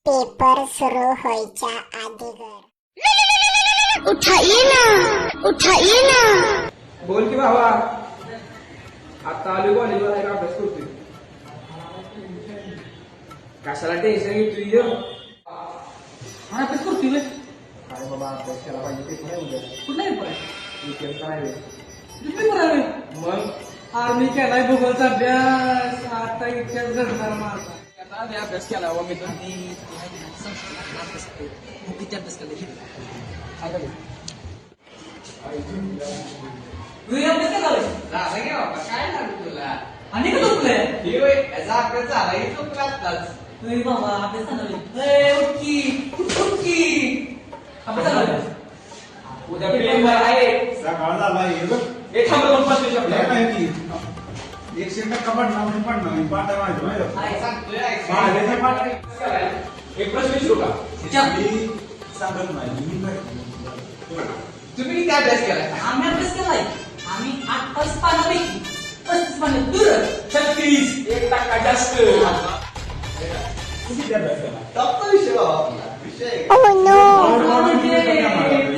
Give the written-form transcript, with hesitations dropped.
Paper सुरू व्हायच्या अगोदर. उठाइए ना. बोल की बाबा. आता आलो कॉलेजवर आहे का अभ्यास करतोय. कशाला टेन्शन घेतोय. अभ्यास करतोय व्हय? काय बाबा अभ्यास केला पाहिजे. पेपर आहे उद्या. कुठला पेपर आहे? weekend चा आहे. पेपर आहे व्हय? मग आम्ही केलाय भूगोलचा अभ्यास. आता इतक्याच घडणार माझा. आता मी अभ्यास केला बाबा मी तर. किती अभ्यास केला? आता बघ. अभ्यास केला व्हय? झालं की बाबा काय झालं तुला आणि का चुकलंय? हे होय याचा अभ्यास झाला की चुकला असताच अरे बाबा अभ्यास झाला व्हय? उठकी अभ्यास झाला व्हय? उद्या पेपर आहे. सकाळ झाला हे बघ हे थांब दोन पाच मिनिटं काय आपल्याला. माहिती 100% पडणार म्हणजे पडणार पाठ आहे माझी माहिती आहे? आहे. सांगतोय माझ्याचे पाठ आहे. एक प्रश्न विचारू का. मी सांगत नाही मी काय तुम्ही किती अभ्यास केलाय आम्ही अभ्यास केलाय. आम्ही 28 पानापैकी 35 पानं दूर 36 1% जास्त. किती अभ्यास केला टॉपचा विषय बाबा आपला विषय आहे. Oh no! म्हणजे